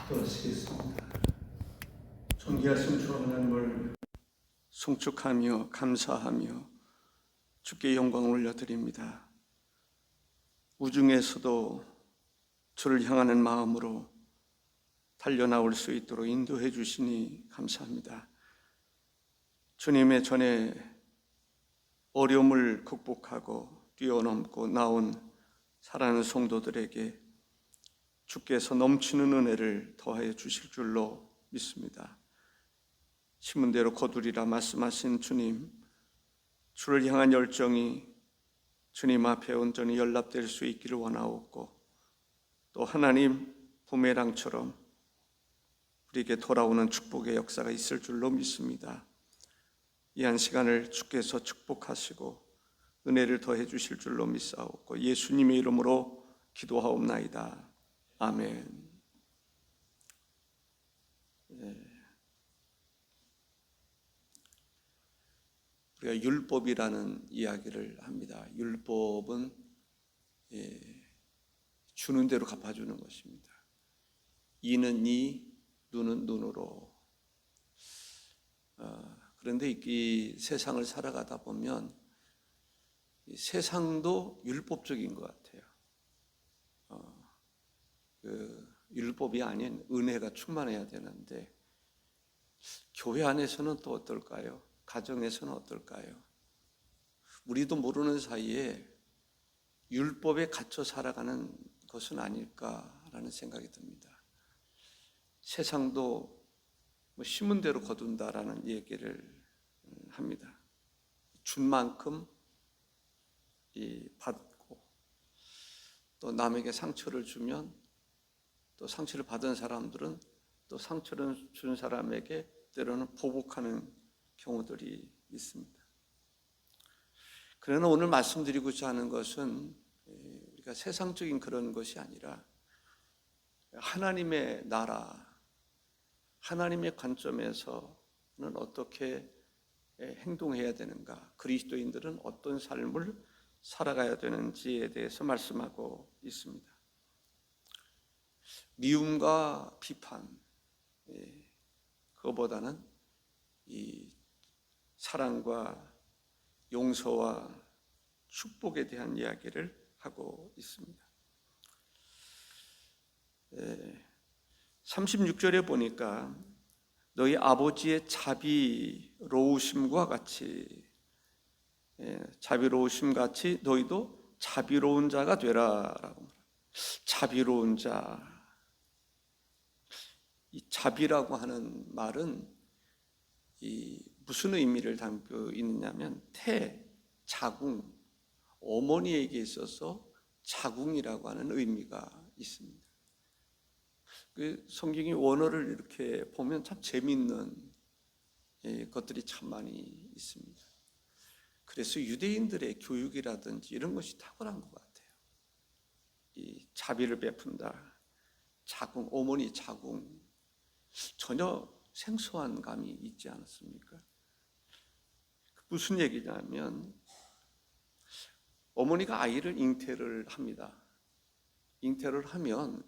기도하시겠습니다. 존귀하신 주 하나님을 송축하며 감사하며 주께 영광을 올려드립니다. 우중에서도 주를 향하는 마음으로 달려나올 수 있도록 인도해 주시니 감사합니다. 주님의 전에 어려움을 극복하고 뛰어넘고 나온 사랑하는 성도들에게 주께서 넘치는 은혜를 더하여 주실 줄로 믿습니다. 신문대로 거두리라 말씀하신 주님, 주를 향한 열정이 주님 앞에 온전히 연락될 수 있기를 원하옵고, 또 하나님 부메랑처럼 우리에게 돌아오는 축복의 역사가 있을 줄로 믿습니다. 이 한 시간을 주께서 축복하시고 은혜를 더해 주실 줄로 믿사옵고 예수님의 이름으로 기도하옵나이다. 아멘. 우리가 율법이라는 이야기를 합니다. 율법은 주는 대로 갚아주는 것입니다. 이는 이, 눈은 눈으로. 그런데 이 세상을 살아가다 보면 이 세상도 율법적인 것 같아요. 율법이 아닌 은혜가 충만해야 되는데, 교회 안에서는 또 어떨까요? 가정에서는 어떨까요? 우리도 모르는 사이에 율법에 갇혀 살아가는 것은 아닐까라는 생각이 듭니다. 세상도 심은 대로 거둔다라는 얘기를 합니다. 준 만큼 받고, 또 남에게 상처를 주면 또 상처를 받은 사람들은 또 상처를 준 사람에게 때로는 보복하는 경우들이 있습니다. 그러나 오늘 말씀드리고자 하는 것은 우리가 세상적인 그런 것이 아니라 하나님의 나라, 하나님의 관점에서는 어떻게 행동해야 되는가, 그리스도인들은 어떤 삶을 살아가야 되는지에 대해서 말씀하고 있습니다. 미움과 비판, 그거보다는 이 사랑과 용서와 축복에 대한 이야기를 하고 있습니다. 36절에 보니까 너희 아버지의 자비로우심과 같이, 자비로우심 같이 너희도 자비로운 자가 되라라고. 자비로운 자, 이 자비라고 하는 말은 무슨 의미를 담고 있느냐면 자궁, 어머니에게 있어서 자궁이라고 하는 의미가 있습니다. 그 성경이 원어를 이렇게 보면 참 재미있는 것들이 참 많이 있습니다. 그래서 유대인들의 교육이라든지 이런 것이 탁월한 것 같아요. 이 자비를 베푼다, 자궁, 어머니 자궁, 전혀 생소한 감이 있지 않았습니까? 무슨 얘기냐면 어머니가 아이를 잉태를 합니다. 잉태를 하면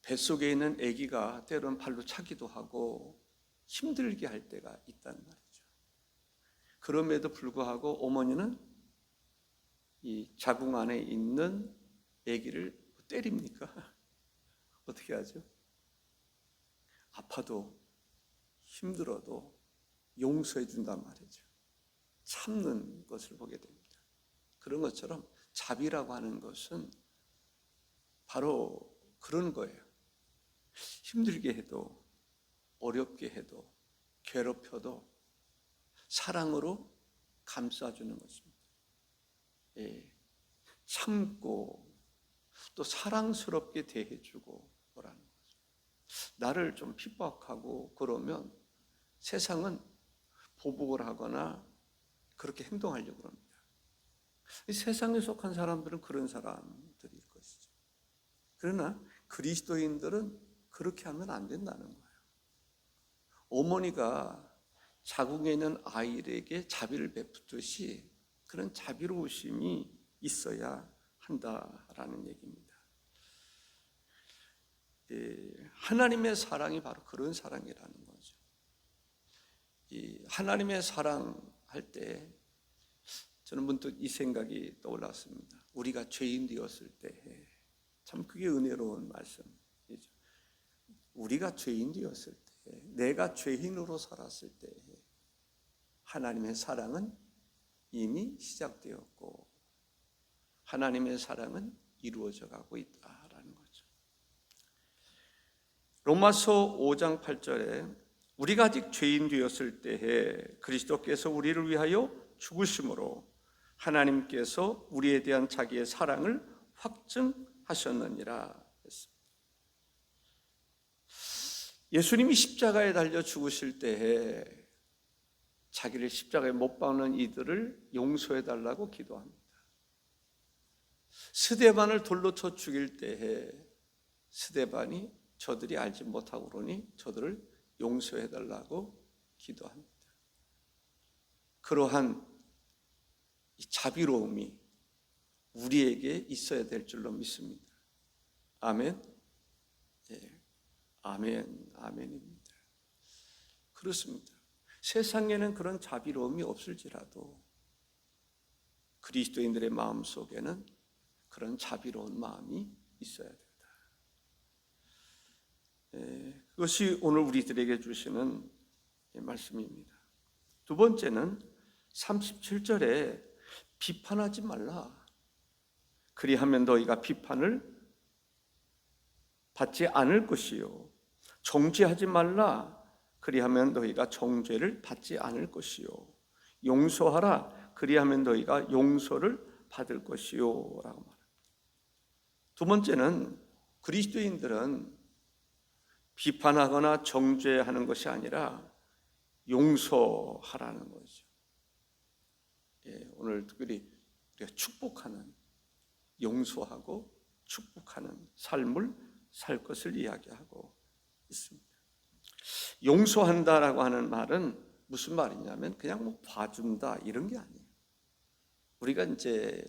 뱃속에 있는 아기가 때로는 발로 차기도 하고 힘들게 할 때가 있단 말이죠. 그럼에도 불구하고 어머니는 이 자궁 안에 있는 아기를 때립니까? 어떻게 하죠? 아파도 힘들어도 용서해 준단 말이죠. 참는 것을 보게 됩니다. 그런 것처럼 자비라고 하는 것은 바로 그런 거예요. 힘들게 해도, 어렵게 해도, 괴롭혀도 사랑으로 감싸주는 것입니다. 참고 또 사랑스럽게 대해주고 뭐라는 거죠. 나를 좀 핍박하고 그러면 세상은 보복을 하거나 그렇게 행동하려고 합니다. 세상에 속한 사람들은 그런 사람들일 것이죠. 그러나 그리스도인들은 그렇게 하면 안 된다는 거예요. 어머니가 자궁에 있는 아이에게 자비를 베푸듯이 그런 자비로우심이 있어야 한다라는 얘기입니다. 하나님의 사랑이 바로 그런 사랑이라는 거죠. 이 하나님의 사랑할 때 저는 문득 이 생각이 떠올랐습니다. 우리가 죄인 되었을 때, 참 그게 은혜로운 말씀이죠. 우리가 죄인 되었을 때, 내가 죄인으로 살았을 때 하나님의 사랑은 이미 시작되었고 하나님의 사랑은 이루어져 가고 있다라는 거죠. 로마서 5장 8절에 우리가 아직 죄인 되었을 때에 그리스도께서 우리를 위하여 죽으심으로 하나님께서 우리에 대한 자기의 사랑을 확증하셨느니라 했습니다. 예수님이 십자가에 달려 죽으실 때에 자기를 십자가에 못 박는 이들을 용서해 달라고 기도합니다. 스데반을 돌로 쳐 죽일 때에 스데반이 저들이 알지 못하고 그러니 저들을 용서해 달라고 기도합니다. 그러한 이 자비로움이 우리에게 있어야 될 줄로 믿습니다. 아멘. 예. 아멘. 아멘입니다. 그렇습니다. 세상에는 그런 자비로움이 없을지라도 그리스도인들의 마음 속에는 그런 자비로운 마음이 있어야 된다. 그것이 오늘 우리들에게 주시는 말씀입니다. 두 번째는 37절에 비판하지 말라. 그리하면 너희가 비판을 받지 않을 것이요. 정죄하지 말라. 그리하면 너희가 정죄를 받지 않을 것이요. 용서하라. 그리하면 너희가 용서를 받을 것이요. 라고 말합니다. 두 번째는 그리스도인들은 비판하거나 정죄하는 것이 아니라 용서하라는 거죠. 오늘 특별히 우리가 축복하는, 용서하고 축복하는 삶을 살 것을 이야기하고 있습니다. 용서한다라고 하는 말은 무슨 말이냐면 그냥 뭐 봐준다 이런 게 아니에요. 우리가 이제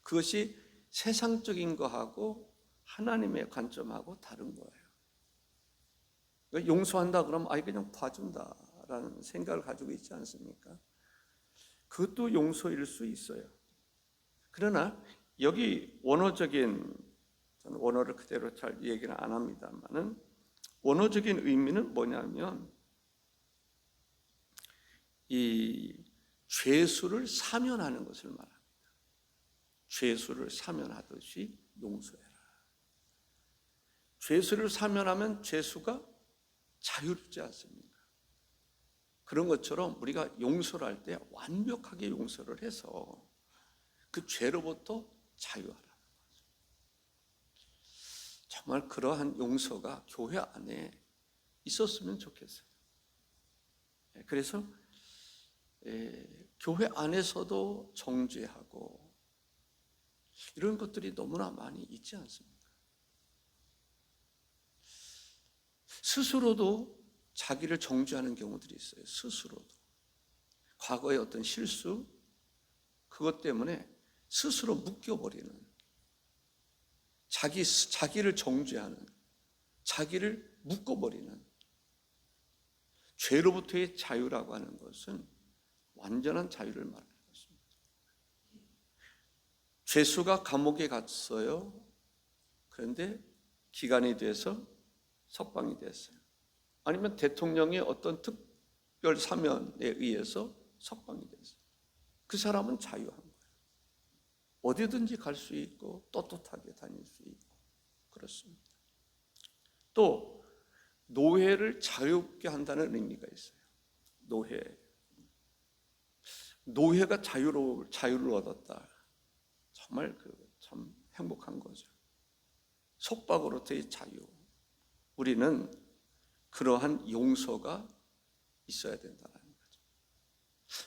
그것이 세상적인 거하고 하나님의 관점하고 다른 거예요. 용서한다 그러면 그냥 봐준다라는 생각을 가지고 있지 않습니까? 그것도 용서일 수 있어요. 그러나 여기 원어적인, 저는 원어를 그대로 잘 얘기는 안 합니다만은 원어적인 의미는 뭐냐면 이 죄수를 사면하는 것을 말합니다. 죄수를 사면하듯이 용서해라. 죄수를 사면하면 죄수가 자유롭지 않습니까? 그런 것처럼 우리가 용서를 할 때 완벽하게 용서를 해서 그 죄로부터 자유하라는 거죠. 정말 그러한 용서가 교회 안에 있었으면 좋겠어요. 그래서 교회 안에서도 정죄하고 이런 것들이 너무나 많이 있지 않습니까? 스스로도 자기를 정죄하는 경우들이 있어요. 스스로도. 과거의 어떤 실수, 그것 때문에 스스로 묶여버리는, 자기를 정죄하는, 자기를 묶어버리는 죄로부터의 자유라고 하는 것은 완전한 자유를 말하는 것입니다. 죄수가 감옥에 갔어요. 그런데 기간이 돼서 석방이 됐어요. 아니면 대통령의 어떤 특별 사면에 의해서 석방이 됐어요. 그 사람은 자유한 거예요. 어디든지 갈 수 있고 떳떳하게 다닐 수 있고 그렇습니다. 또 노예를 자유롭게 한다는 의미가 있어요. 노예가 자유를 얻었다. 정말 참 행복한 거죠. 속박으로부터의 자유. 우리는 그러한 용서가 있어야 된다는 거죠.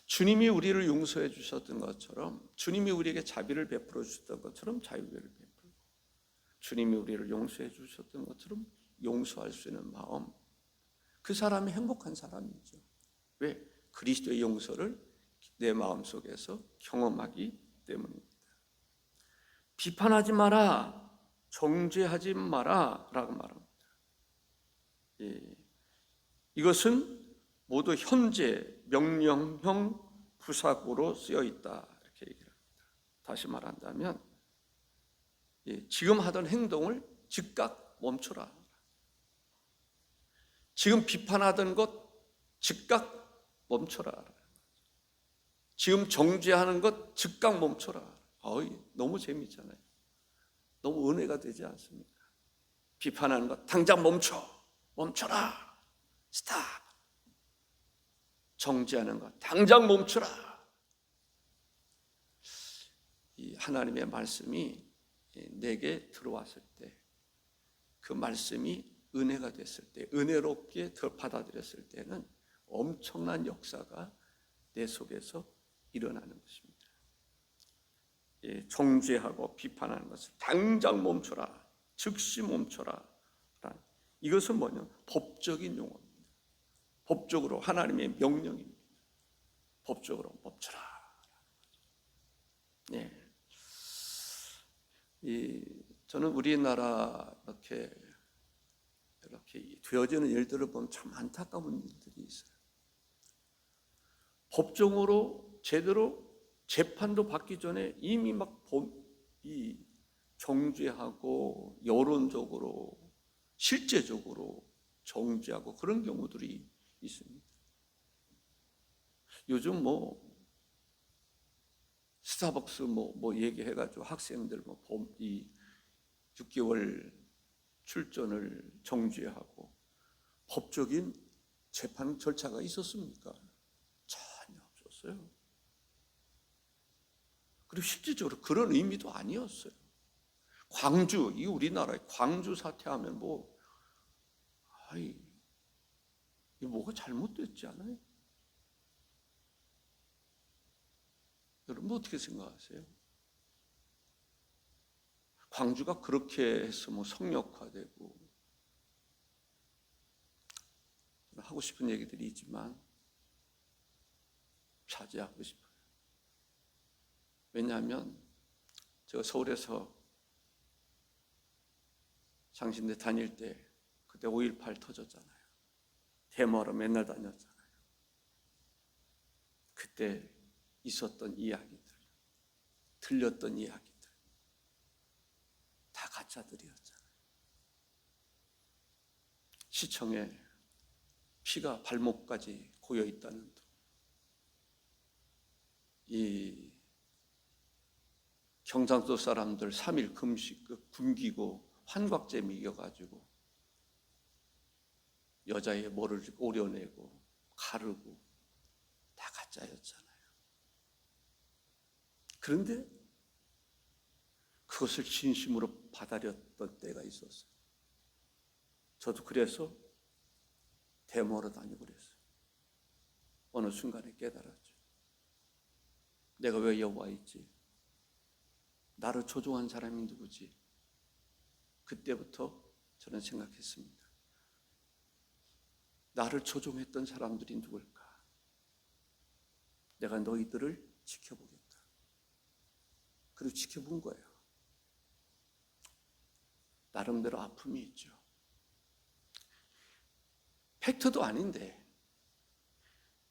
주님이 우리를 용서해 주셨던 것처럼, 주님이 우리에게 자비를 베풀어 주셨던 것처럼 자유를 베풀고, 주님이 우리를 용서해 주셨던 것처럼 용서할 수 있는 마음, 그 사람이 행복한 사람이죠. 왜? 그리스도의 용서를 내 마음속에서 경험하기 때문입니다. 비판하지 마라, 정죄하지 마라 라고 말합니다. 이것은 모두 현재 명령형 부사구로 쓰여 있다 이렇게 얘기를 합니다. 다시 말한다면 지금 하던 행동을 즉각 멈춰라. 지금 비판하던 것 즉각 멈춰라. 지금 정죄하는 것 즉각 멈춰라. 너무 재미있잖아요. 너무 은혜가 되지 않습니까? 비판하는 것 당장 멈춰라. 스탑. 정죄하는 것 당장 멈춰라. 이 하나님의 말씀이 내게 들어왔을 때, 그 말씀이 은혜가 됐을 때, 은혜롭게 받아들였을 때는 엄청난 역사가 내 속에서 일어나는 것입니다. 정죄하고 비판하는 것을 당장 멈춰라, 즉시 멈춰라. 이것은 뭐냐? 법적인 용어입니다. 법적으로 하나님의 명령입니다. 법적으로 멈춰라. 네. 저는 우리나라 이렇게 되어지는 일들을 보면 참 안타까운 일들이 있어요. 법정으로 제대로 재판도 받기 전에 이미 막 정죄하고 여론적으로 실제적으로 정죄하고 그런 경우들이 있습니다. 요즘 스타벅스 얘기해가지고 학생들 이 6개월 출전을 정죄하고 법적인 재판 절차가 있었습니까? 전혀 없었어요. 그리고 실질적으로 그런 의미도 아니었어요. 광주, 이 우리나라의 광주 사태하면 이 뭐가 잘못됐지 않아요? 여러분 어떻게 생각하세요? 광주가 그렇게 해서 성역화되고 하고 싶은 얘기들이 있지만 자제하고 싶어요. 왜냐하면 제가 서울에서 장신대 다닐 때 그때 5.18 터졌잖아요. 데모하러 맨날 다녔잖아요. 그때 있었던 이야기들, 들렸던 이야기들 다 가짜들이었잖아요. 시청에 피가 발목까지 고여 있다는 이 경상도 사람들 3일 금식 굶기고 환각제 먹여가지고 여자의 머리를 오려내고 가르고 다 가짜였잖아요. 그런데 그것을 진심으로 받아들였던 때가 있었어요. 저도 그래서 데모하러 다니고 그랬어요. 어느 순간에 깨달았죠. 내가 왜 여기 와 있지? 나를 조종한 사람이 누구지? 그때부터 저는 생각했습니다. 나를 조종했던 사람들이 누굴까? 내가 너희들을 지켜보겠다. 그리고 지켜본 거예요. 나름대로 아픔이 있죠. 팩트도 아닌데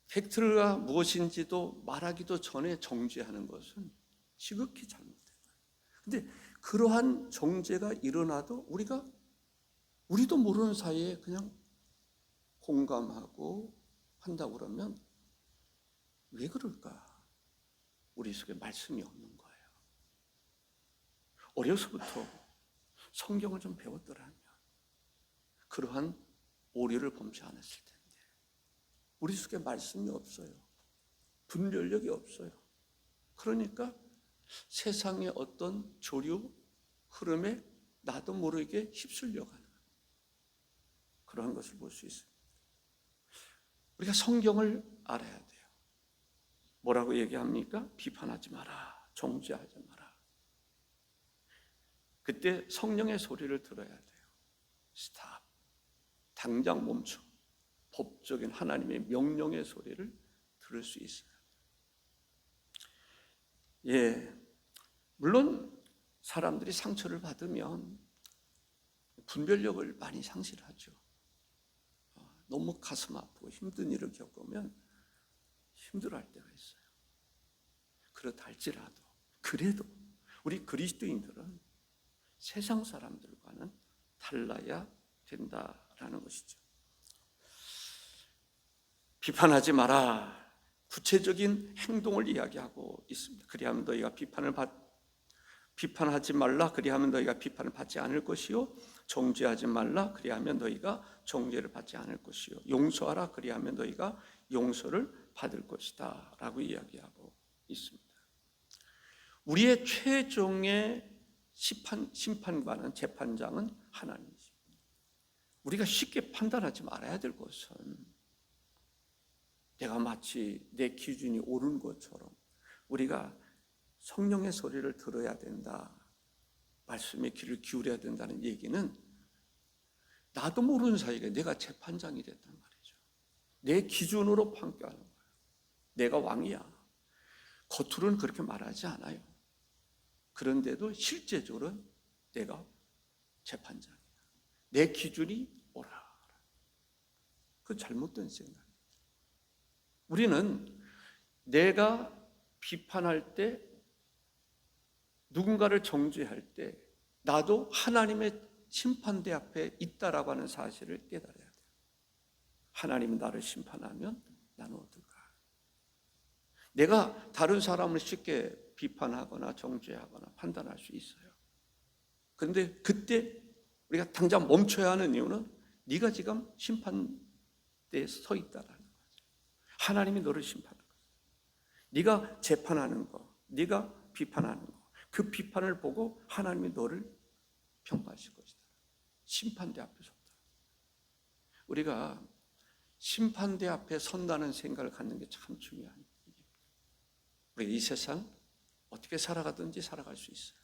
팩트가 무엇인지도 말하기도 전에 정죄하는 것은 지극히 잘못된 거예요. 근데 그러한 정죄가 일어나도 우리도 모르는 사이에 그냥 공감하고 한다고 그러면 왜 그럴까? 우리 속에 말씀이 없는 거예요. 어려서부터 성경을 좀 배웠더라면 그러한 오류를 범치 않았을 텐데 우리 속에 말씀이 없어요. 분별력이 없어요. 그러니까 세상의 어떤 조류 흐름에 나도 모르게 휩쓸려가는 그러한 것을 볼 수 있습니다. 우리가 성경을 알아야 돼요. 뭐라고 얘기합니까? 비판하지 마라. 정죄하지 마라. 그때 성령의 소리를 들어야 돼요. 스탑. 당장 멈춰. 법적인 하나님의 명령의 소리를 들을 수 있어요. 물론 사람들이 상처를 받으면 분별력을 많이 상실하죠. 너무 가슴 아프고 힘든 일을 겪으면 힘들어할 때가 있어요. 그렇다 할지라도 그래도 우리 그리스도인들은 세상 사람들과는 달라야 된다라는 것이죠. 비판하지 마라. 구체적인 행동을 이야기하고 있습니다. 그리하면 너희가 비판하지 말라. 그리하면 너희가 비판을 받지 않을 것이요. 정죄하지 말라. 그리하면 너희가 정죄를 받지 않을 것이요. 용서하라. 그리하면 너희가 용서를 받을 것이다 라고 이야기하고 있습니다. 우리의 최종의 심판관은, 재판장은 하나님이십니다. 우리가 쉽게 판단하지 말아야 될 것은 내가 마치 내 기준이 옳은 것처럼 우리가 성령의 소리를 들어야 된다, 말씀의 귀를 기울여야 된다는 얘기는 나도 모르는 사이에 내가 재판장이 됐단 말이죠. 내 기준으로 판결하는 거예요. 내가 왕이야. 겉으로는 그렇게 말하지 않아요. 그런데도 실제적으로는 내가 재판장이야. 내 기준이 옳아. 그 잘못된 생각이죠. 우리는 내가 비판할 때, 누군가를 정죄할 때 나도 하나님의 심판대 앞에 있다라고 하는 사실을 깨달아야 돼요. 하나님이 나를 심판하면 나는 어떨까? 내가 다른 사람을 쉽게 비판하거나 정죄하거나 판단할 수 있어요. 그런데 그때 우리가 당장 멈춰야 하는 이유는 네가 지금 심판대에 서 있다라는 거죠. 하나님이 너를 심판하는 거죠. 네가 재판하는 거, 네가 비판하는 거, 그 비판을 보고 하나님이 너를 평가하실 것이다. 심판대 앞에 섰다. 우리가 심판대 앞에 선다는 생각을 갖는 게 참 중요한 일입니다. 우리가 이 세상 어떻게 살아가든지 살아갈 수 있어요.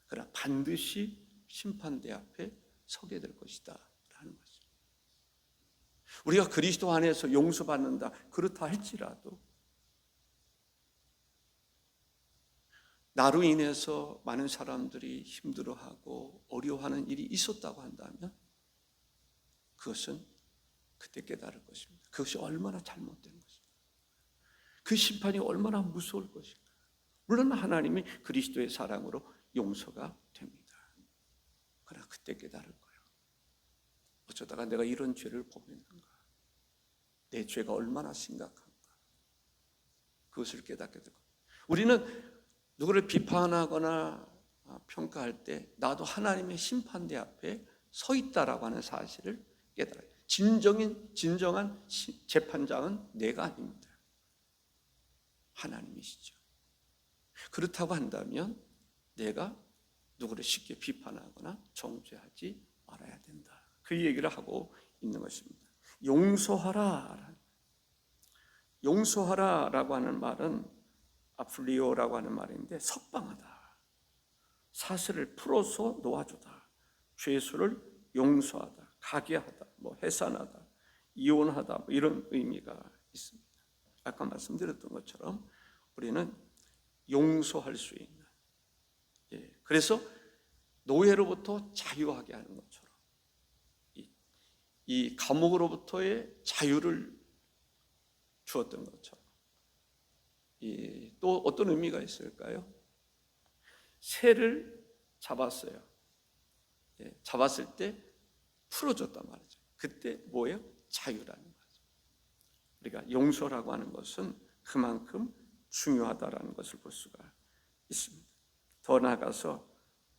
그러나 반드시 심판대 앞에 서게 될 것이다 라는 거죠. 우리가 그리스도 안에서 용서받는다, 그렇다 할지라도 나로 인해서 많은 사람들이 힘들어하고 어려워하는 일이 있었다고 한다면 그것은 그때 깨달을 것입니다. 그것이 얼마나 잘못된 것인가, 그 심판이 얼마나 무서울 것인가. 물론 하나님이 그리스도의 사랑으로 용서가 됩니다. 그러나 그때 깨달을 거예요. 어쩌다가 내가 이런 죄를 범했는가, 내 죄가 얼마나 심각한가, 그것을 깨닫게 될 거예요. 우리는 누구를 비판하거나 평가할 때 나도 하나님의 심판대 앞에 서 있다라고 하는 사실을 깨달아요. 진정한 재판장은 내가 아닙니다. 하나님이시죠. 그렇다고 한다면 내가 누구를 쉽게 비판하거나 정죄하지 말아야 된다. 그 얘기를 하고 있는 것입니다. 용서하라라고 하는 말은 아플리오라고 하는 말인데 석방하다, 사슬을 풀어서 놓아주다, 죄수를 용서하다, 가게하다, 해산하다, 이혼하다, 이런 의미가 있습니다. 아까 말씀드렸던 것처럼 우리는 용서할 수 있는, 그래서 노예로부터 자유하게 하는 것처럼 이 감옥으로부터의 자유를 주었던 것처럼 또 어떤 의미가 있을까요? 새를 잡았어요. 잡았을 때 풀어줬단 말이죠. 그때 뭐예요? 자유라는 거죠. 우리가 용서라고 하는 것은 그만큼 중요하다라는 것을 볼 수가 있습니다. 더 나아가서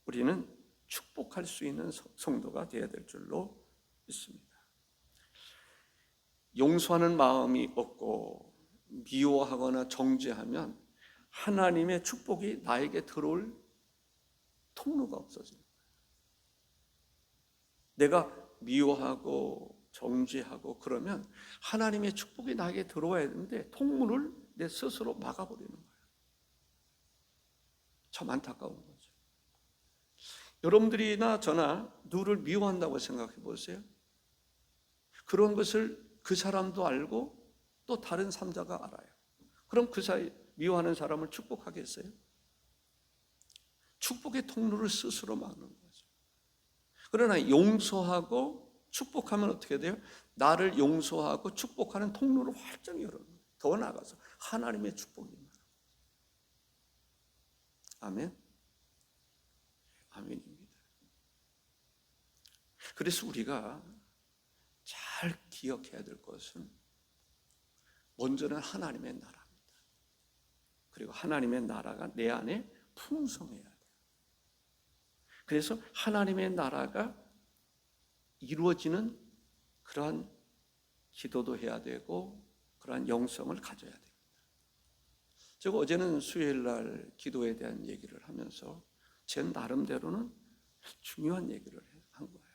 우리는 축복할 수 있는 성도가 되어야 될 줄로 믿습니다. 용서하는 마음이 없고 미워하거나 정죄하면 하나님의 축복이 나에게 들어올 통로가 없어져요. 내가 미워하고 정죄하고 그러면 하나님의 축복이 나에게 들어와야 되는데 통로를 내 스스로 막아버리는 거예요. 참 안타까운 거죠. 여러분들이나 저나 누구를 미워한다고 생각해 보세요. 그런 것을 그 사람도 알고 또 다른 삼자가 알아요. 그럼 그 사이 미워하는 사람을 축복하겠어요? 축복의 통로를 스스로 막는 거죠. 그러나 용서하고 축복하면 어떻게 돼요? 나를 용서하고 축복하는 통로를 활짝 열어놓는 거예요. 더 나아가서 하나님의 축복이 임하는 거예요. 아멘. 아멘입니다. 그래서 우리가 잘 기억해야 될 것은 먼저는 하나님의 나라입니다. 그리고 하나님의 나라가 내 안에 풍성해야 돼요. 그래서 하나님의 나라가 이루어지는 그러한 기도도 해야 되고 그러한 영성을 가져야 됩니다. 제가 어제는 수요일 날 기도에 대한 얘기를 하면서 제 나름대로는 중요한 얘기를 한 거예요.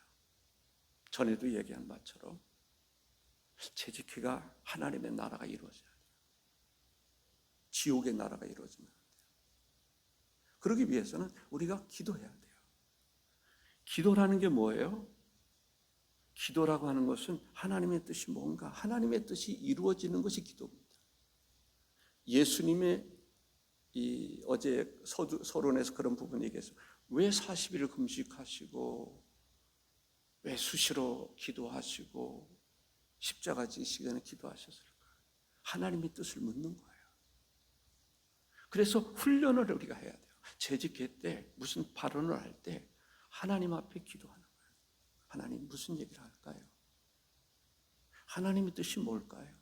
전에도 얘기한 바처럼 재직회가 하나님의 나라가 이루어져야 돼요. 지옥의 나라가 이루어지면 안 돼요. 그러기 위해서는 우리가 기도해야 돼요. 기도라는 게 뭐예요? 기도라고 하는 것은 하나님의 뜻이 뭔가, 하나님의 뜻이 이루어지는 것이 기도입니다. 예수님의 어제 서론에서 그런 부분이 얘기해서 왜 40일 금식하시고 왜 수시로 기도하시고 십자가 지시기 전에 기도하셨을까? 하나님의 뜻을 묻는 거예요. 그래서 훈련을 우리가 해야 돼요. 재직회 때 무슨 발언을 할 때 하나님 앞에 기도하는 거예요. 하나님 무슨 얘기를 할까요? 하나님의 뜻이 뭘까요?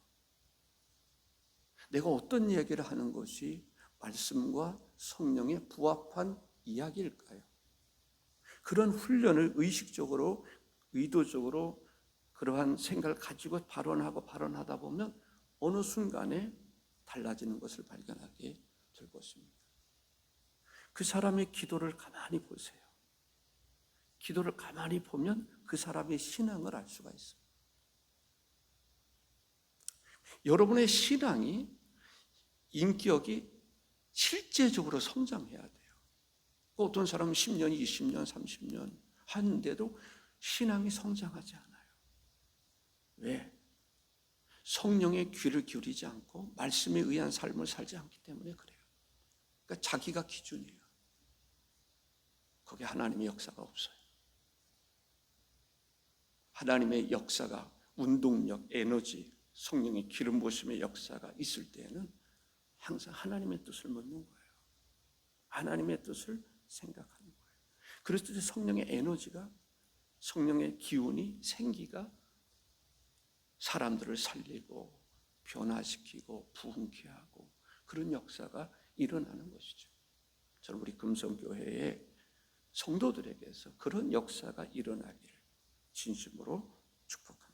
내가 어떤 얘기를 하는 것이 말씀과 성령에 부합한 이야기일까요? 그런 훈련을 의식적으로 의도적으로 그러한 생각을 가지고 발언하다 보면 어느 순간에 달라지는 것을 발견하게 될 것입니다. 그 사람의 기도를 가만히 보세요. 기도를 가만히 보면 그 사람의 신앙을 알 수가 있습니다. 여러분의 신앙이 인격이 실제적으로 성장해야 돼요. 어떤 사람은 10년, 20년, 30년 하는데도 신앙이 성장하지 않아요. 왜? 성령의 귀를 기울이지 않고 말씀에 의한 삶을 살지 않기 때문에 그래요. 그러니까 자기가 기준이에요. 거기에 하나님의 역사가 없어요. 하나님의 역사가 운동력, 에너지, 성령의 기름 부으심의 역사가 있을 때에는 항상 하나님의 뜻을 묻는 거예요. 하나님의 뜻을 생각하는 거예요. 그랬을 때 성령의 에너지가, 성령의 기운이, 생기가 사람들을 살리고 변화시키고 부흥케 하고 그런 역사가 일어나는 것이죠. 저는 우리 금성교회의 성도들에게서 그런 역사가 일어나기를 진심으로 축복합니다.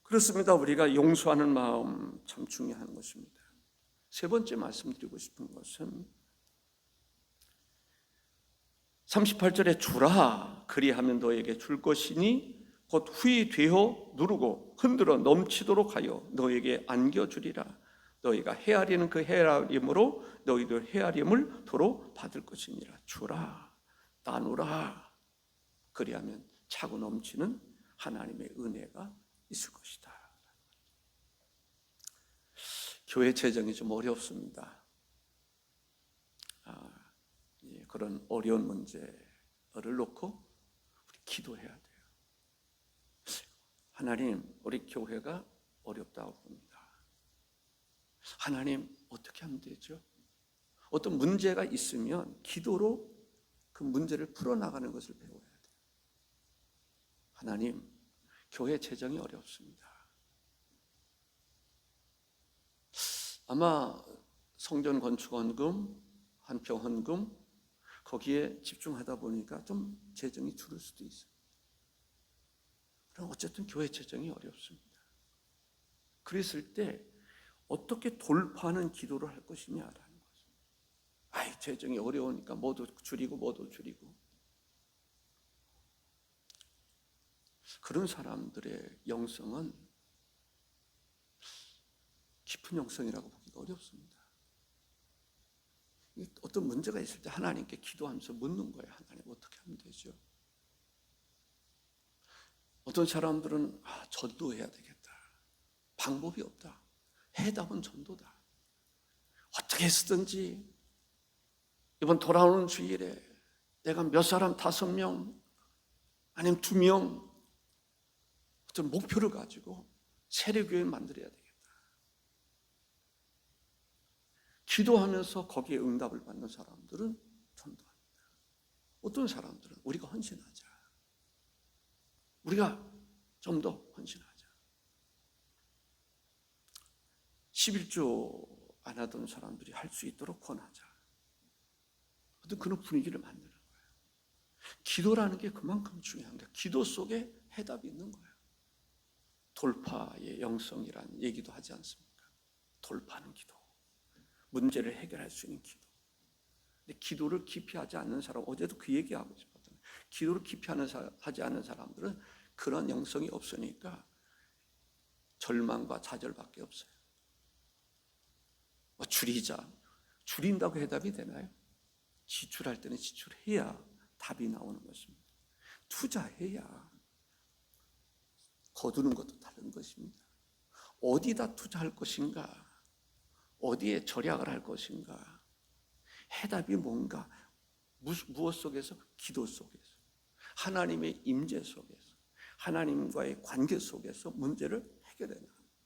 그렇습니다. 우리가 용서하는 마음 참 중요한 것입니다. 세 번째 말씀드리고 싶은 것은 38절에 주라 그리하면 너에게 줄 것이니 곧 후히 되어 누르고 흔들어 넘치도록 하여 너에게 안겨주리라. 너희가 헤아리는 그 헤아림으로 너희도 헤아림을 도로 받을 것이니라. 주라, 나누라. 그리하면 차고 넘치는 하나님의 은혜가 있을 것이다. 교회 재정이 좀 어렵습니다. 그런 어려운 문제를 놓고 우리 기도해야 돼요. 하나님, 우리 교회가 어렵다고 봅니다. 하나님, 어떻게 하면 되죠? 어떤 문제가 있으면 기도로 그 문제를 풀어나가는 것을 배워야 돼요. 하나님, 교회 재정이 어렵습니다. 아마 성전 건축 헌금, 한평 헌금 거기에 집중하다 보니까 좀 재정이 줄을 수도 있어요. 그럼 어쨌든 교회 재정이 어렵습니다. 그랬을 때 어떻게 돌파하는 기도를 할 것이냐라는 거죠. 재정이 어려우니까 뭐도 줄이고 그런 사람들의 영성은 깊은 영성이라고 보기가 어렵습니다. 어떤 문제가 있을 때 하나님께 기도하면서 묻는 거예요. 하나님 어떻게 하면 되죠? 어떤 사람들은 전도해야 되겠다. 방법이 없다. 해답은 전도다. 어떻게 했든지 이번 돌아오는 주일에 내가 몇 사람 5명 아니면 2명 어떤 목표를 가지고 세례교회를 만들어야 되겠다. 기도하면서 거기에 응답을 받는 사람들은 전도합니다. 어떤 사람들은 우리가 헌신하자. 우리가 좀 더 헌신하자. 11조 안 하던 사람들이 할 수 있도록 권하자. 어떤 그런 분위기를 만드는 거예요. 기도라는 게 그만큼 중요한 거예요. 기도 속에 해답이 있는 거예요. 돌파의 영성이라는 얘기도 하지 않습니까? 돌파하는 기도. 문제를 해결할 수 있는 기도. 근데 기도를 깊이 하지 않는 사람, 어제도 그 얘기하고 싶었잖아요. 기도를 깊이 하지 않는 사람들은 그런 영성이 없으니까 절망과 좌절밖에 없어요. 줄인다고 해답이 되나요? 지출할 때는 지출해야 답이 나오는 것입니다. 투자해야 거두는 것도 다른 것입니다. 어디다 투자할 것인가? 어디에 절약을 할 것인가? 해답이 뭔가? 무엇 속에서? 기도 속에서, 하나님의 임재 속에서, 하나님과의 관계 속에서 문제를 해결해 나갑니다.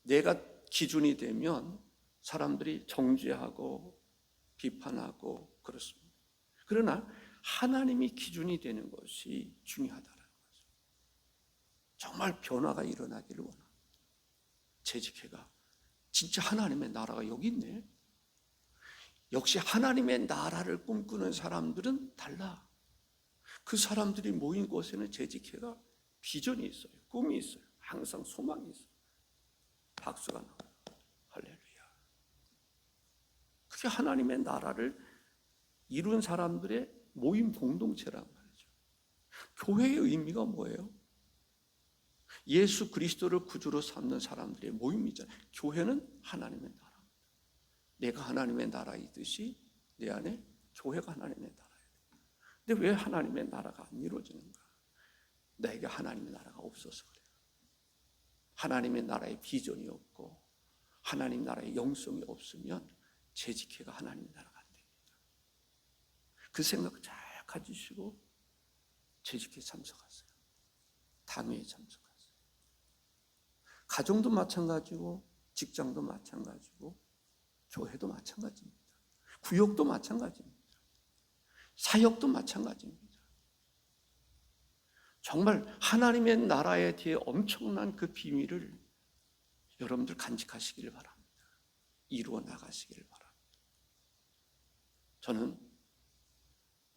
내가 기준이 되면 사람들이 정죄하고 비판하고 그렇습니다. 그러나 하나님이 기준이 되는 것이 중요하다는 거죠. 정말 변화가 일어나기를 원합니다. 재직회가 진짜 하나님의 나라가 여기 있네. 역시 하나님의 나라를 꿈꾸는 사람들은 달라. 그 사람들이 모인 곳에는 재직회가 비전이 있어요. 꿈이 있어요. 항상 소망이 있어요. 박수가 나와요. 할렐루야. 그게 하나님의 나라를 이룬 사람들의 모임 공동체란 말이죠. 교회의 의미가 뭐예요? 예수 그리스도를 구주로 삼는 사람들의 모임이잖아요. 교회는 하나님의 나라. 내가 하나님의 나라이듯이 내 안에 교회가 하나님의 나라예요. 근데 왜 하나님의 나라가 안 이루어지는가? 나에게 하나님의 나라가 없어서 그래요. 하나님의 나라의 비전이 없고 하나님 나라의 영성이 없으면 재직회가 하나님의 나라가 안 됩니다. 그 생각 잘 가지시고 재직회 참석하세요. 당회에 참석하세요. 가정도 마찬가지고 직장도 마찬가지고 교회도 마찬가지입니다. 구역도 마찬가지입니다. 사역도 마찬가지입니다. 정말 하나님의 나라에 대해 엄청난 그 비밀을 여러분들 간직하시기를 바랍니다. 이루어 나가시기를 바랍니다. 저는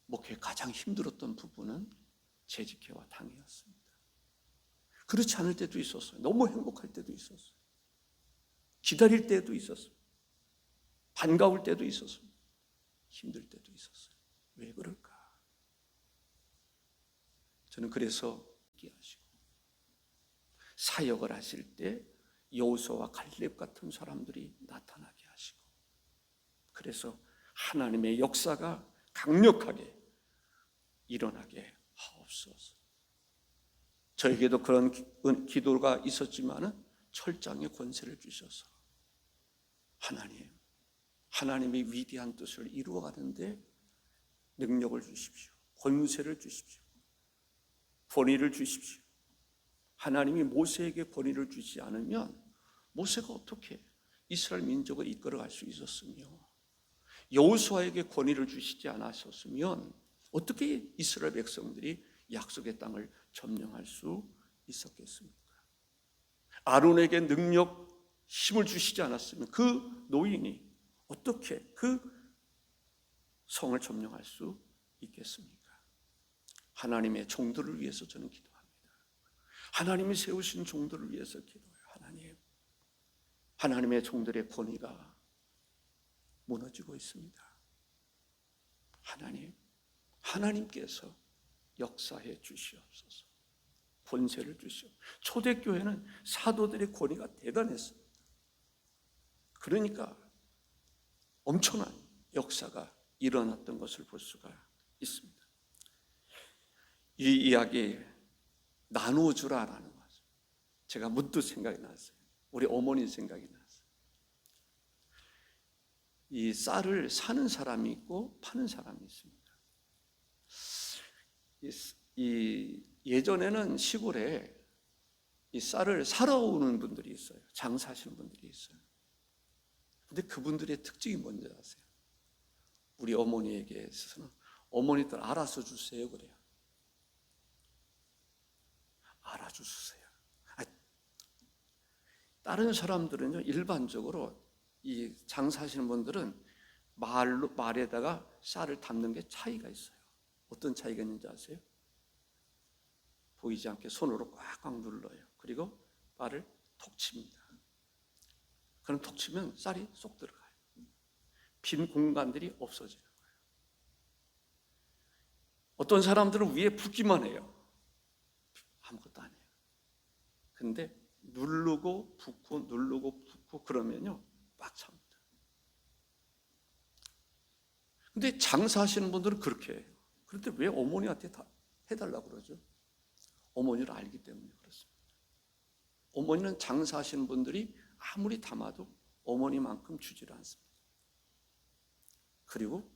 목회에 가장 힘들었던 부분은 재직회와 당회였습니다. 그렇지 않을 때도 있었어요. 너무 행복할 때도 있었어요. 기다릴 때도 있었어요. 반가울 때도 있었어요. 힘들 때도 있었어요. 왜 그럴까? 저는 그래서 얘기하시고 사역을 하실 때 여호수아와 갈렙 같은 사람들이 나타나게 하시고 그래서 하나님의 역사가 강력하게 일어나게 하옵소서. 저에게도 그런 기도가 있었지만은 철장의 권세를 주셔서 하나님의 위대한 뜻을 이루어가는데 능력을 주십시오. 권세를 주십시오. 권위를 주십시오. 하나님이 모세에게 권위를 주지 않으면 모세가 어떻게 이스라엘 민족을 이끌어갈 수 있었으며 여호수아에게 권위를 주시지 않았었으면 어떻게 이스라엘 백성들이 약속의 땅을 점령할 수 있었겠습니까? 아론에게 능력, 힘을 주시지 않았으면 그 노인이 어떻게 그 성을 점령할 수 있겠습니까? 하나님의 종들을 위해서 저는 기도합니다. 하나님이 세우신 종들을 위해서 기도해요. 하나님의 종들의 권위가 무너지고 있습니다. 하나님께서 역사해 주시옵소서. 권세를 주시옵소서. 초대교회는 사도들의 권위가 대단했습니다. 그러니까 엄청난 역사가 일어났던 것을 볼 수가 있습니다. 이 이야기 나누어 주라라는 거죠. 제가 문득 생각이 났어요. 우리 어머니 생각이 났어요. 이 쌀을 사는 사람이 있고 파는 사람이 있습니다. 이 예전에는 시골에 이 쌀을 사러 오는 분들이 있어요. 장사하시는 분들이 있어요. 근데 그분들의 특징이 뭔지 아세요? 우리 어머니에게 있어서는 어머니들 알아서 주세요 그래요. 알아주세요. 다른 사람들은요, 일반적으로 이 장사하시는 분들은 말에다가 쌀을 담는 게 차이가 있어요. 어떤 차이가 있는지 아세요? 보이지 않게 손으로 꽉꽉 눌러요. 그리고 말을 톡 칩니다. 그럼 톡 치면 쌀이 쏙 들어가요. 빈 공간들이 없어지는 거예요. 어떤 사람들은 위에 붓기만 해요. 아무것도 안 해요. 근데 누르고 붓고 누르고 붓고 그러면요 꽉 찹니다. 근데 장사하시는 분들은 그렇게 해요. 그런데 왜 어머니한테 다 해달라고 그러죠? 어머니를 알기 때문에 그렇습니다. 어머니는 장사하시는 분들이 아무리 담아도 어머니만큼 주지를 않습니다. 그리고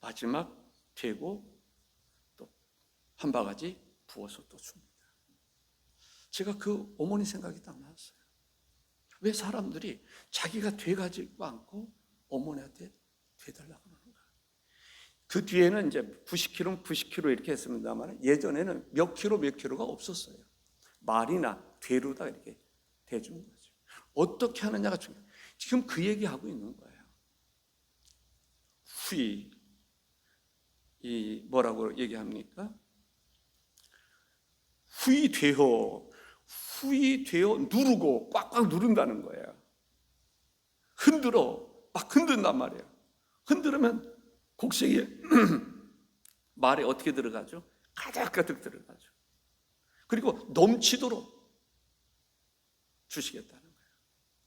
마지막 되고 또 한 바가지 부어서 또 줍니다. 제가 그 어머니 생각이 딱 나왔어요. 왜 사람들이 자기가 돼가지고 않고 어머니한테 돼달라고 하는가? 그 뒤에는 이제 90kg, 90kg 이렇게 했습니다만 예전에는 몇 킬로가 없었어요. 말이나 되로다 이렇게 대주는 거죠. 어떻게 하느냐가 중요해요. 지금 그 얘기하고 있는 거예요. 후이, 이 뭐라고 얘기합니까? 후이 되어 누르고 꽉꽉 누른다는 거예요. 막 흔든단 말이에요. 흔들으면 곡식이 말에 어떻게 들어가죠? 가득가득 들어가죠. 그리고 넘치도록 주시겠다는 거예요.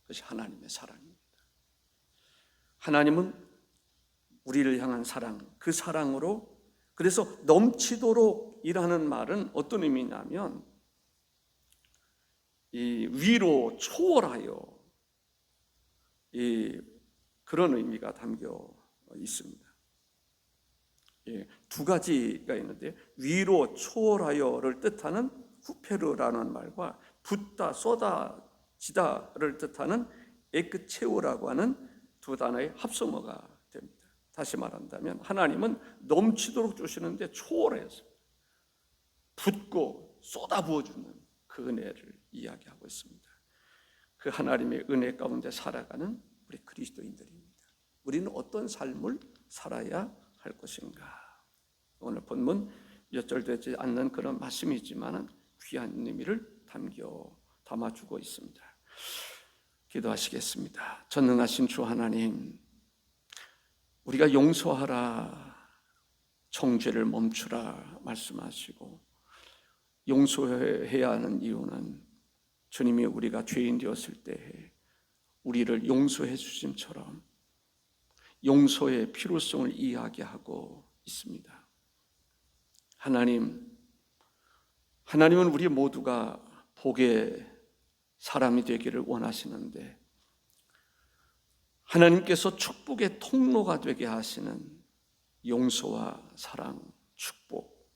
그것이 하나님의 사랑입니다. 하나님은 우리를 향한 사랑, 그 사랑으로, 그래서 넘치도록이라는 말은 어떤 의미냐면 이 위로 초월하여 그런 의미가 담겨 있습니다. 두 가지가 있는데 위로 초월하여를 뜻하는 후페르라는 말과 붓다 쏟아지다를 뜻하는 에크체오라고 하는 두 단어의 합성어가 됩니다. 다시 말한다면 하나님은 넘치도록 주시는데 초월해서 붓고 쏟아 부어주는 그 은혜를 이야기하고 있습니다. 그 하나님의 은혜 가운데 살아가는 우리 그리스도인들입니다. 우리는 어떤 삶을 살아야 할 것인가? 오늘 본문 몇 절 되지 않는 그런 말씀이지만 귀한 의미를 담아주고 있습니다. 기도하시겠습니다. 전능하신 주 하나님, 우리가 용서하라, 정죄를 멈추라 말씀하시고 용서해야 하는 이유는 주님이 우리가 죄인 되었을 때 우리를 용서해 주심처럼 용서의 필요성을 이야기하고 있습니다. 하나님은 우리 모두가 복의 사람이 되기를 원하시는데 하나님께서 축복의 통로가 되게 하시는 용서와 사랑, 축복.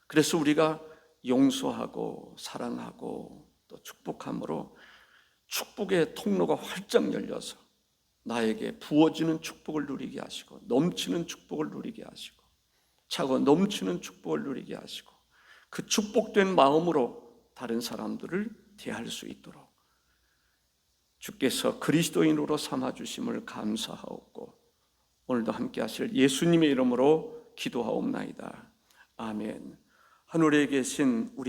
그래서 우리가 용서하고 사랑하고 또 축복함으로 축복의 통로가 활짝 열려서 나에게 부어지는 축복을 누리게 하시고 넘치는 축복을 누리게 하시고 차고 넘치는 축복을 누리게 하시고 그 축복된 마음으로 다른 사람들을 대할 수 있도록 주께서 그리스도인으로 삼아주심을 감사하옵고 오늘도 함께 하실 예수님의 이름으로 기도하옵나이다. 아멘. 하늘에 계신 우리